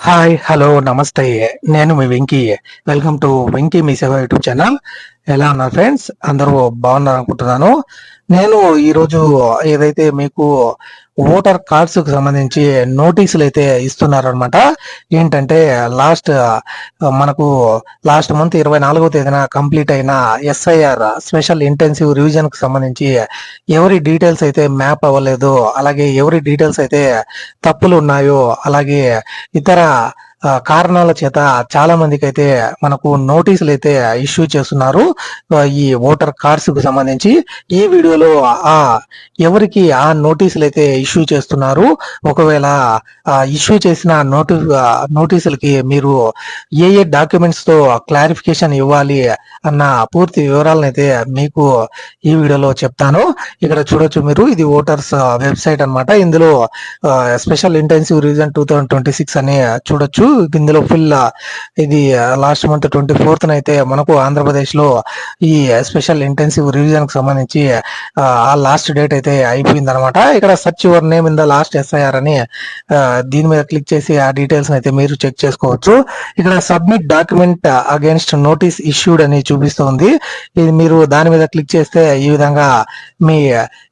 Hi hello నమస్తే. నేను మీ Venky. Welcome to Venky Mee Seva YouTube channel. ఎలా ఉన్నారు ఫ్రెండ్స్? అందరూ బాగున్నారు అనుకుంటున్నాను. నేను ఈరోజు ఏదైతే మీకు ఓటర్ కార్డ్స్ కు సంబంధించి నోటీసులు అయితే ఇస్తున్నారనమాట. ఏంటంటే మనకు లాస్ట్ మంత్ 24వ తేదీన కంప్లీట్ అయిన ఎస్ఐఆర్ స్పెషల్ ఇంటెన్సివ్ రివిజన్ కు సంబంధించి ఎవరి డీటెయిల్స్ అయితే మ్యాప్ అవ్వలేదు, అలాగే ఎవరి డీటెయిల్స్ అయితే తప్పులు ఉన్నాయో, అలాగే ఇతర కారణాల చేత చాలా మందికి అయితే మనకు నోటీసులు అయితే ఇష్యూ చేస్తున్నారు ఈ ఓటర్ కార్డ్స్ కు సంబంధించి. ఈ వీడియోలో ఆ ఎవరికి ఆ నోటీసులు అయితే ఇష్యూ చేస్తున్నారు, ఒకవేళ ఇష్యూ చేసిన నోటీసులకి మీరు ఏ ఏ డాక్యుమెంట్స్ తో క్లారిఫికేషన్ ఇవ్వాలి అన్న పూర్తి వివరాలను అయితే మీకు ఈ వీడియోలో చెప్తాను. ఇక్కడ చూడొచ్చు మీరు, ఇది ఓటర్స్ వెబ్సైట్ అన్నమాట. ఇందులో స్పెషల్ ఇంటెన్సివ్ రివిజన్ 2026 అని చూడొచ్చు. ఇందులో ఫుల్ ఇది లాస్ట్ మంత్ 24th అయితే మనకు ఆంధ్రప్రదేశ్ లో ఈ స్పెషల్ ఇంటెన్సివ్ రివిజన్ కు సంబంధించి ఆ లాస్ట్ డేట్ అయితే అయిపోయింది అనమాట. ఇక్కడ search your name in the last SIR అని దీని మీద క్లిక్ చేసి ఆ డీటెయిల్స్ అయితే మీరు చెక్ చేసుకోవచ్చు. ఇక్కడ submit document against notice issued అని చూపిస్తుంది. ఇది మీరు దాని మీద క్లిక్ చేస్తే ఈ విధంగా మీ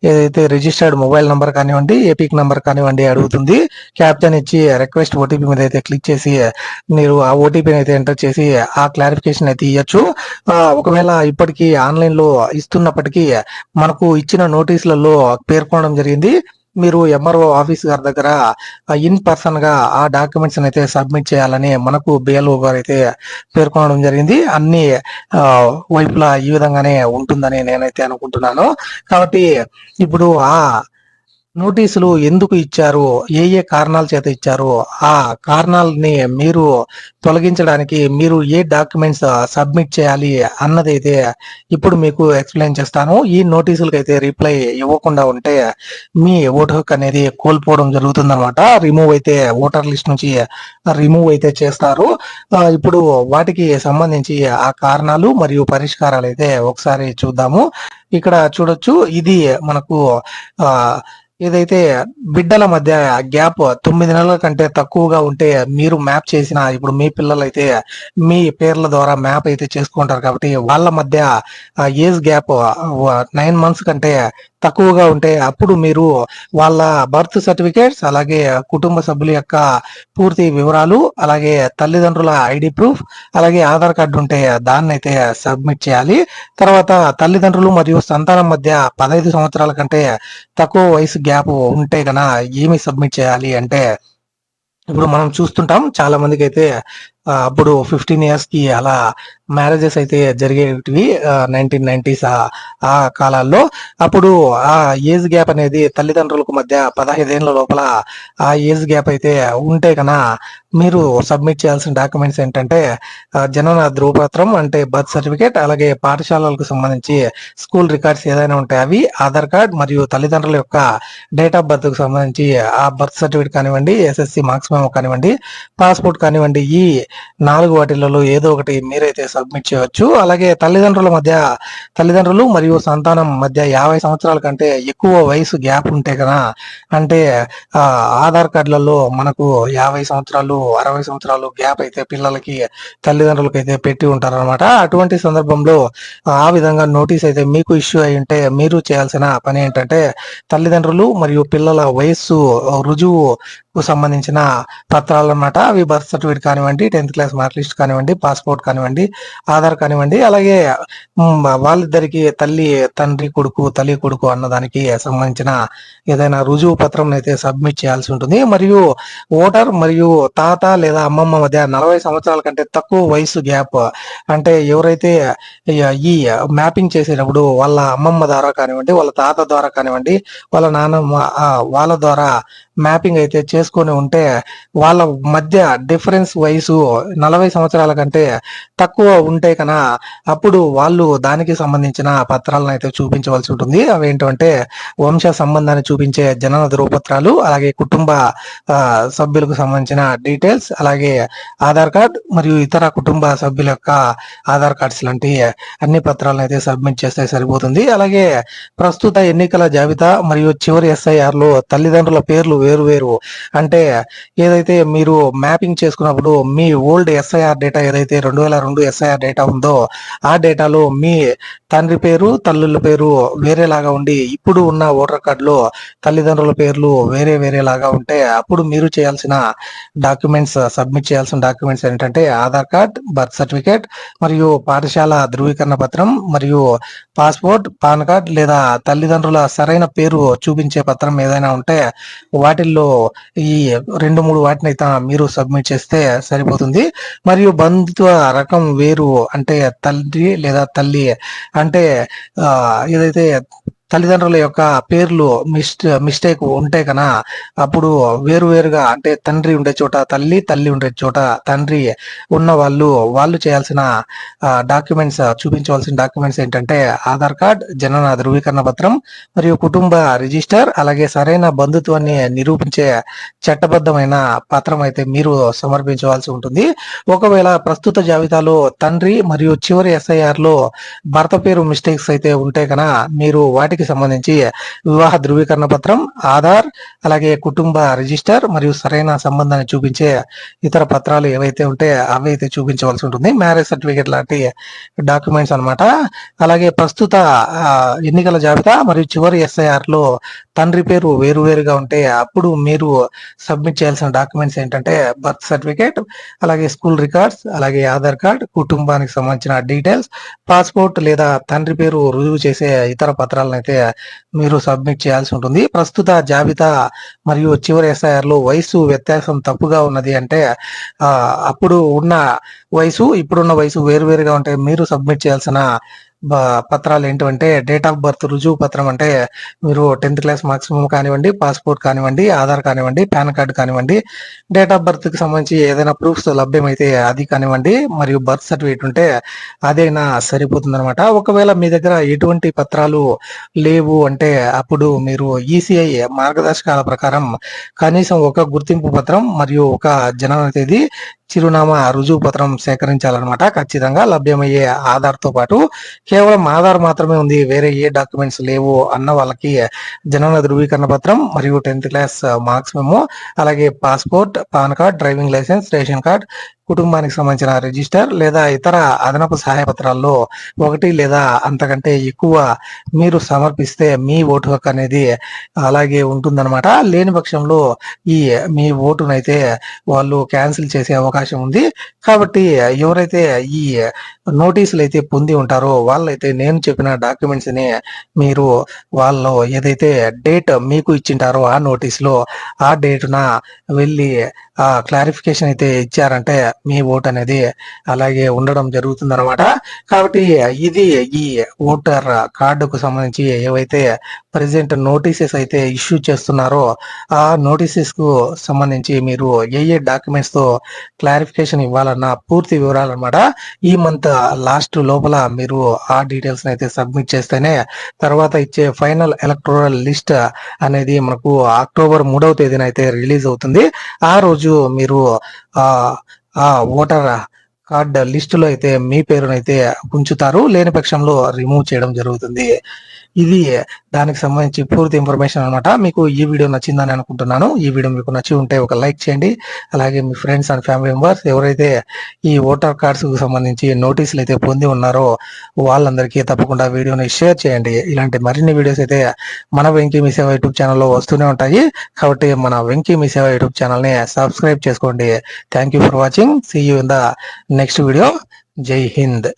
ఏదైతే రిజిస్టర్డ్ మొబైల్ నంబర్ కానివ్వండి, ఏపిక్ నంబర్ కానివ్వండి అడుగుతుంది. క్యాప్చన్ ఇచ్చి రిక్వెస్ట్ ఓటీపీ మీద అయితే క్లిక్ చేసి మీరు ఆ ఓటీపీని అయితే ఎంటర్ చేసి ఆ క్లారిఫికేషన్ అయితే ఇవ్వచ్చు. ఒకవేళ ఇప్పటికీ ఆన్లైన్ లో ఇస్తున్నప్పటికీ మనకు ఇచ్చిన నోటీసులలో పేర్కొనడం జరిగింది, మీరు ఎంఆర్ఓ ఆఫీస్ గారి దగ్గర ఇన్ పర్సన్ గా ఆ డాక్యుమెంట్స్ అయితే సబ్మిట్ చేయాలని మనకు బిఎల్ఓ గారు అయితే పేర్కొనడం జరిగింది. అన్ని వైపులా ఈ విధంగానే ఉంటుందని నేనైతే అనుకుంటున్నాను. కాబట్టి ఇప్పుడు ఆ నోటీసులు ఎందుకు ఇచ్చారు, ఏ ఏ కారణాల చేత ఇచ్చారు, ఆ కారణాలని మీరు తొలగించడానికి మీరు ఏ డాక్యుమెంట్స్ సబ్మిట్ చేయాలి అన్నదైతే ఇప్పుడు మీకు ఎక్స్ప్లెయిన్ చేస్తాను. ఈ నోటీసులకి అయితే రిప్లై ఇవ్వకుండా ఉంటే మీ ఓటు హక్కు అనేది కోల్పోవడం జరుగుతుంది అనమాట. రిమూవ్ అయితే ఓటర్ లిస్ట్ నుంచి రిమూవ్ అయితే చేస్తారు. ఇప్పుడు వాటికి సంబంధించి ఆ కారణాలు మరియు పరిష్కారాలు అయితే ఒకసారి చూద్దాము. ఇక్కడ చూడొచ్చు, ఇది మనకు ఆ ఏదైతే బిడ్డల మధ్య గ్యాప్ 9 నెలల కంటే తక్కువగా ఉంటే మీరు మ్యాప్ చేసిన, ఇప్పుడు మీ పిల్లలు అయితే మీ పేర్ల ద్వారా మ్యాప్ అయితే చేసుకుంటారు కాబట్టి వాళ్ళ మధ్య ఏజ్ గ్యాప్ 9 months కంటే తక్కువగా ఉంటే అప్పుడు మీరు వాళ్ళ బర్త్ సర్టిఫికేట్స్, అలాగే కుటుంబ సభ్యుల యొక్క పూర్తి వివరాలు, అలాగే తల్లిదండ్రుల ఐడి ప్రూఫ్, అలాగే ఆధార్ కార్డు ఉంటే దాన్ని అయితే సబ్మిట్ చేయాలి. తర్వాత తల్లిదండ్రులు మరియు సంతానం మధ్య 15 సంవత్సరాల కంటే తక్కువ వయసు గ్యాప్ ఉంటే గన ఏమి సబ్మిట్ చేయాలి అంటే, ఇప్పుడు మనం చూస్తుంటాం చాలా మందికి అయితే అప్పుడు 15 years కి అలా మ్యారేజెస్ అయితే జరిగేటివి 1990s ఆ కాలాల్లో. అప్పుడు ఆ ఏజ్ గ్యాప్ అనేది తల్లిదండ్రులకు మధ్య 15 ఏళ్ల లోపల ఆ ఏజ్ గ్యాప్ అయితే ఉంటే కన మీరు సబ్మిట్ చేయాల్సిన డాక్యుమెంట్స్ ఏంటంటే జనన ధృవపత్రం అంటే బర్త్ సర్టిఫికేట్, అలాగే పాఠశాలలకు సంబంధించి స్కూల్ రికార్డ్స్ ఏదైనా ఉంటాయి అవి, ఆధార్ కార్డ్ మరియు తల్లిదండ్రుల యొక్క డేట్ ఆఫ్ బర్త్ కు సంబంధించి ఆ బర్త్ సర్టిఫికేట్ కానివ్వండి, ఎస్ఎస్సి మార్క్స్ మెమో కానివ్వండి, పాస్పోర్ట్ కానివ్వండి, ఈ 4 వాటిలలో ఏదో ఒకటి మీరైతే సబ్మిట్ చేయవచ్చు. అలాగే తల్లిదండ్రులు మరియు సంతానం మధ్య 50 సంవత్సరాల కంటే ఎక్కువ వయసు గ్యాప్ ఉంటే కదా, అంటే ఆధార్ కార్డులలో మనకు 50 సంవత్సరాలు 60 సంవత్సరాలు గ్యాప్ అయితే పిల్లలకి తల్లిదండ్రులకి అయితే పెట్టి ఉంటారనమాట. అటువంటి సందర్భంలో ఆ విధంగా నోటీస్ అయితే మీకు ఇష్యూ అయి ఉంటే మీరు చేయాల్సిన పని ఏంటంటే తల్లిదండ్రులు మరియు పిల్లల వయస్సు రుజువు కు సంబంధించిన పత్రాలు అన్నమాట. అవి బర్త్ సర్టిఫికేట్ కానివ్వండి, 10th క్లాస్ మార్క్ లిస్ట్ కానివ్వండి, పాస్పోర్ట్ కానివ్వండి, ఆధార్ కానివ్వండి, అలాగే వాళ్ళిద్దరికి తండ్రి కొడుకు, తల్లి కొడుకు అన్నదానికి సంబంధించిన ఏదైనా రుజువు పత్రం అయితే సబ్మిట్ చేయాల్సి ఉంటుంది. మరియు ఓటర్ మరియు తాత లేదా అమ్మమ్మ మధ్య 40 సంవత్సరాల కంటే తక్కువ వయసు గ్యాప్, అంటే ఎవరైతే ఈ మ్యాపింగ్ చేసేటప్పుడు వాళ్ళ అమ్మమ్మ ద్వారా కానివ్వండి, వాళ్ళ తాత ద్వారా కానివ్వండి, వాళ్ళ నాన్నమ్మ వాళ్ళ ద్వారా మ్యాపింగ్ అయితే చేసుకొని ఉంటే వాళ్ళ మధ్య డిఫరెన్స్ వయసు 40 సంవత్సరాల కంటే తక్కువ ఉంటే కన అప్పుడు వాళ్ళు దానికి సంబంధించిన పత్రాలను అయితే చూపించవలసి ఉంటుంది. అవి ఏంటంటే వంశ సంబంధాన్ని చూపించే జనన ధృవపత్రాలు, అలాగే కుటుంబ సభ్యులకు సంబంధించిన డీటెయిల్స్, అలాగే ఆధార్ కార్డ్ మరియు ఇతర కుటుంబ సభ్యుల యొక్క ఆధార్ కార్డ్స్ లాంటి అన్ని పత్రాలను అయితే సబ్మిట్ చేస్తే సరిపోతుంది. అలాగే ప్రస్తుత ఎన్నికల జాబితా మరియు చివరి ఎస్ఐఆర్ లో తల్లిదండ్రుల పేర్లు వేరు అంటే ఏదైతే మీరు మ్యాపింగ్ చేసుకున్నప్పుడు మీ ఓల్డ్ ఎస్ఐఆర్ డేటా ఏదైతే 2002 ఎస్ఐఆర్ డేటా ఉందో ఆ డేటాలో మీ తండ్రి పేరు తల్లుల పేరు వేరేలాగా ఉండి ఇప్పుడు ఉన్న ఓటర్ కార్డులో తల్లిదండ్రుల పేర్లు వేరేలాగా ఉంటే అప్పుడు మీరు చేయాల్సిన డాక్యుమెంట్స్ సబ్మిట్ చేయాల్సిన డాక్యుమెంట్స్ ఏంటంటే ఆధార్ కార్డ్, బర్త్ సర్టిఫికేట్ మరియు పాఠశాల ధృవీకరణ పత్రం మరియు పాస్పోర్ట్, పాన్ కార్డ్ లేదా తల్లిదండ్రుల సరైన పేరు చూపించే పత్రం ఏదైనా ఉంటే వాటిల్లో ఈ 2-3 వాటిని అయితే మీరు సబ్మిట్ చేస్తే సరిపోతుంది. మరియు బంధుత్వ రకం వేరు అంటే తండ్రి లేదా తల్లి అంటే ఏదైతే తల్లిదండ్రుల యొక్క పేర్లు మిస్టేక్ ఉంటే కన అప్పుడు వేరుగా అంటే తండ్రి ఉండే చోట తల్లి ఉండే చోట తండ్రి ఉన్న వాళ్ళు చేయాల్సిన డాక్యుమెంట్స్ చూపించవలసిన డాక్యుమెంట్స్ ఏంటంటే ఆధార్ కార్డ్, జనన ధృవీకరణ పత్రం మరియు కుటుంబ రిజిస్టర్, అలాగే సరైన బంధుత్వాన్ని నిరూపించే చట్టబద్ధమైన పత్రం అయితే మీరు సమర్పించవలసి ఉంటుంది. ఒకవేళ ప్రస్తుత జాబితాలో తండ్రి మరియు చివరి ఎస్ఐఆర్ లో భర్త పేరు మిస్టేక్స్ అయితే ఉంటే కన మీరు వాటికి సంబంధించి వివాహ ధృవీకరణ పత్రం, ఆధార్, అలాగే కుటుంబ రిజిస్టర్ మరియు సరైన సంబంధాన్ని చూపించే ఇతర పత్రాలు ఏవైతే ఉంటే అవి అయితే చూపించవలసి ఉంటుంది. మ్యారేజ్ సర్టిఫికేట్ లాంటి డాక్యుమెంట్స్ అన్నమాట. అలాగే ప్రస్తుత ఎన్నికల జాబితా మరియు చివరి ఎస్ఐఆర్ లో తండ్రి పేరు వేరుగా ఉంటే అప్పుడు మీరు సబ్మిట్ చేయాల్సిన డాక్యుమెంట్స్ ఏంటంటే బర్త్ సర్టిఫికేట్, అలాగే స్కూల్ రికార్డ్స్, అలాగే ఆధార్ కార్డ్, కుటుంబానికి సంబంధించిన డీటెయిల్స్, పాస్పోర్ట్ లేదా తండ్రి పేరు రుజువు చేసే ఇతర పత్రాలను అయితే మీరు సబ్మిట్ చేయాల్సి ఉంటుంది. ప్రస్తుత జాబితా మరియు చివరి ఎస్ఐఆర్ లో వయసు వ్యత్యాసం తప్పుగా ఉన్నది అంటే అప్పుడు ఉన్న వయసు ఇప్పుడున్న వయసు వేరుగా ఉంటే మీరు సబ్మిట్ చేయాల్సిన పత్రాలు ఏంటంటే డేట్ ఆఫ్ బర్త్ రుజువు పత్రం అంటే మీరు 10th క్లాస్ మాక్సిమం కానివ్వండి, పాస్పోర్ట్ కానివ్వండి, ఆధార్ కానివ్వండి, పాన్ కార్డు కానివ్వండి, డేట్ ఆఫ్ బర్త్ కి సంబంధించి ఏదైనా ప్రూఫ్స్ లభ్యమైతే అది కానివ్వండి, మరియు బర్త్ సర్టిఫికేట్ ఉంటే అదైనా సరిపోతుంది అనమాట. ఒకవేళ మీ దగ్గర ఎటువంటి పత్రాలు లేవు అంటే అప్పుడు మీరు ఈసీఐ మార్గదర్శకాల ప్రకారం కనీసం ఒక గుర్తింపు పత్రం మరియు ఒక జనన తేదీ, చిరునామా రుజువు పత్రం సేకరించాలన్నమాట. ఖచ్చితంగా లభ్యమయ్యే ఆధార్ తో పాటు కేవలం ఆధార్ మాత్రమే ఉంది, వేరే ఏ డాక్యుమెంట్స్ లేవు అన్న వాళ్ళకి జనన ధృవీకరణ పత్రం మరియు 10th క్లాస్ మార్క్స్ మెమో, అలాగే passport, PAN card, driving licence, ration card, కుటుంబానికి సంబంధించిన రిజిస్టర్ లేదా ఇతర అదనపు సహాయ పత్రాల్లో ఒకటి లేదా అంతకంటే ఎక్కువ మీరు సమర్పిస్తే మీ ఓటు హక్కు అనేది అలాగే ఉంటుందన్నమాట. లేని పక్షంలో మీ ఓటునైతే వాళ్ళు క్యాన్సిల్ చేసే అవకాశం ఉంది. కాబట్టి ఎవరైతే ఈ నోటీసులు అయితే పొంది ఉంటారో వాళ్ళైతే నేను చెప్పిన డాక్యుమెంట్స్ ని మీరు వాళ్ళు ఏదైతే డేట్ మీకు ఇచ్చింటారో ఆ నోటీస్ లో ఆ డేటున వెళ్ళి క్లారిఫికేషన్ అయితే ఇచ్చారంటే మీ ఓట్ అనేది అలాగే ఉండడం జరుగుతుంది అనమాట. కాబట్టి ఇది ఈ ఓటర్ కార్డుకు సంబంధించి ఏవైతే ప్రెసెంట్ నోటీసెస్ అయితే ఇష్యూ చేస్తున్నారో ఆ నోటీసెస్ కు సంబంధించి మీరు ఏ డాక్యుమెంట్స్ తో క్లారిఫికేషన్ ఇవ్వాలన్న పూర్తి వివరాలు అనమాట. ఈ మంత్ లాస్ట్ లోపల మీరు ఆ డీటెయిల్స్ అయితే సబ్మిట్ చేస్తేనే తర్వాత ఇచ్చే ఫైనల్ ఎలక్టోరల్ లిస్ట్ అనేది మనకు అక్టోబర్ 3వ తేదీన అయితే రిలీజ్ అవుతుంది. ఆ రోజు మీరు ఆ ఓటర్ కార్డ్ లిస్టులో అయితే మీ పేరునైతే ఉంచుతారు, లేని పక్షంలో రిమూవ్ చేయడం జరుగుతుంది. ఇది దానికి సంబంధించి పూర్తి ఇన్ఫర్మేషన్ అనమాట. మీకు ఈ వీడియో నచ్చిందని అనుకుంటున్నాను. ఈ వీడియో మీకు నచ్చి ఉంటే ఒక లైక్ చేయండి. అలాగే మీ ఫ్రెండ్స్ అండ్ ఫ్యామిలీ మెంబర్స్ ఎవరైతే ఈ ఓటర్ కార్డ్స్ కు సంబంధించి నోటీసులు అయితే పొంది ఉన్నారో వాళ్ళందరికీ తప్పకుండా వీడియోని షేర్ చేయండి. ఇలాంటి మరిన్ని వీడియోస్ అయితే మన వెంకీ మీ సేవ యూట్యూబ్ ఛానల్లో వస్తూనే ఉంటాయి. కాబట్టి మన వెంకీ మీ సేవ యూట్యూబ్ ఛానల్ ని సబ్స్క్రైబ్ చేసుకోండి. Thank you for watching. See you in the next video. Jai Hind.